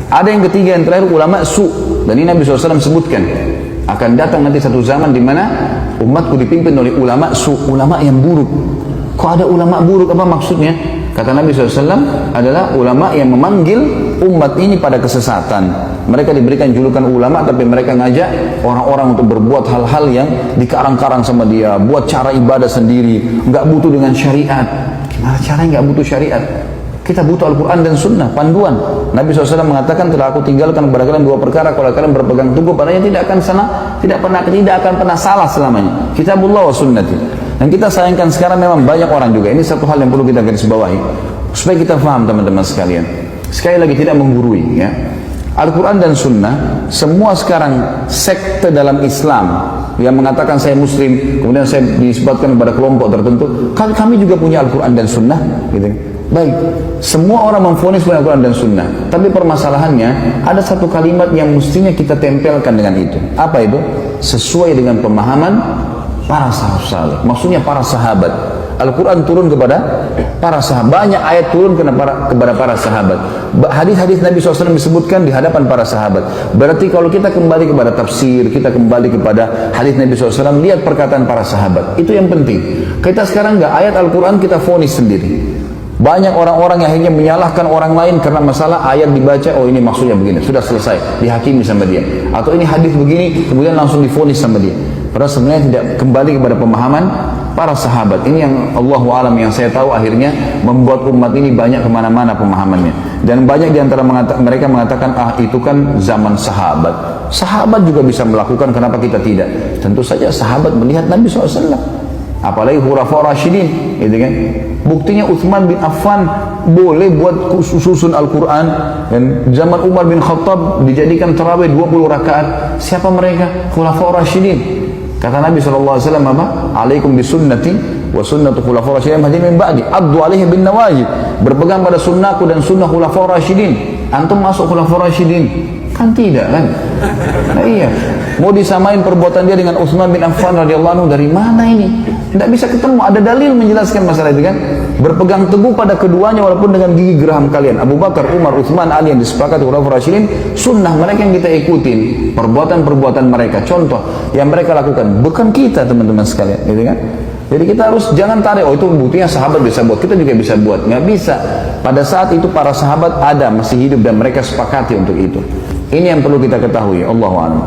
Ada yang ketiga, yang terakhir, ulama su. Dan ini Nabi SAW sebutkan, akan datang nanti satu zaman di mana umatku dipimpin oleh ulama su, ulama yang buruk. Kok ada ulama buruk, apa maksudnya? Kata Nabi SAW adalah ulama yang memanggil umat ini pada kesesatan. Mereka diberikan julukan ulama, tapi mereka ngajak orang-orang untuk berbuat hal-hal yang dikarang-karang sama dia, buat cara ibadah sendiri, nggak butuh dengan syariat. Gimana caranya nggak butuh syariat? Kita butuh Al-Quran dan Sunnah, panduan. Nabi SAW mengatakan, telah aku tinggalkan kepada kalian dua perkara, kalau kalian berpegang teguh padanya tidak akan pernah salah selamanya. Kitabullah wa sunnati. Dan kita sayangkan sekarang memang banyak orang juga. Ini satu hal yang perlu kita garis bawahi, supaya kita faham teman-teman sekalian. Sekali lagi, tidak menggurui ya. Al-Quran dan Sunnah, semua sekarang sekte dalam Islam yang mengatakan saya Muslim, kemudian saya disebutkan kepada kelompok tertentu, kami juga punya Al-Quran dan Sunnah, gitu. Baik, semua orang memvonis punya Al-Quran dan Sunnah, tapi permasalahannya ada satu kalimat yang mestinya kita tempelkan dengan itu. Apa itu? Sesuai dengan pemahaman para salaf saleh. Maksudnya para sahabat. Al-Quran turun kepada para sahabat. Banyak ayat turun kepada para sahabat. Hadis-hadis Nabi SAW disebutkan di hadapan para sahabat. Berarti kalau kita kembali kepada tafsir, kita kembali kepada hadis Nabi SAW, lihat perkataan para sahabat. Itu yang penting. Kita sekarang nggak ayat Al-Quran kita vonis sendiri. Banyak orang-orang yang akhirnya menyalahkan orang lain karena masalah ayat dibaca, oh ini maksudnya begini, sudah selesai, dihakimi sama dia. Atau ini hadis begini, kemudian langsung divonis sama dia. Padahal sebenarnya tidak kembali kepada pemahaman para sahabat. Ini yang Allahu alam, yang saya tahu akhirnya membuat umat ini banyak kemana-mana pemahamannya. Dan banyak diantara mereka mengatakan, itu kan zaman sahabat. Sahabat juga bisa melakukan, kenapa kita tidak? Tentu saja sahabat melihat Nabi SAW. Apalagi Khulafaur Rasyidin, gitu kan? Buktinya Utsman bin Affan boleh buat susun Al-Quran, dan zaman Umar bin Khattab dijadikan tarawih 20 rakaat. Siapa mereka? Khulafaur Rasyidin. Kata Nabi SAW apa? Alaikum bisunnati wa sunnatu khulafaur rasyidin mahdiyyin min ba'di addu alaihi bin nawajib. Berpegang pada sunnahku dan sunnah khulafaur rasyidin. Antum masuk khulafaur rasyidin? Kan tidak kan? Nah iya. Mau disamain perbuatan dia dengan Utsman bin Affan radhiyallahu anhu, dari mana ini? Tidak bisa ketemu, ada dalil menjelaskan masalah itu kan? Berpegang teguh pada keduanya walaupun dengan gigi geraham kalian. Abu Bakar, Umar, Utsman, Ali yang disepakati khulafaur rasyidin, sunnah mereka yang kita ikutin, perbuatan-perbuatan mereka, contoh yang mereka lakukan, bukan kita teman-teman sekalian, gitu kan? Jadi kita harus jangan tarik, oh itu buktinya sahabat bisa buat, kita juga bisa buat. Nggak bisa. Pada saat itu para sahabat ada, masih hidup, dan mereka sepakati untuk itu. Ini yang perlu kita ketahui. Allahu a'lam.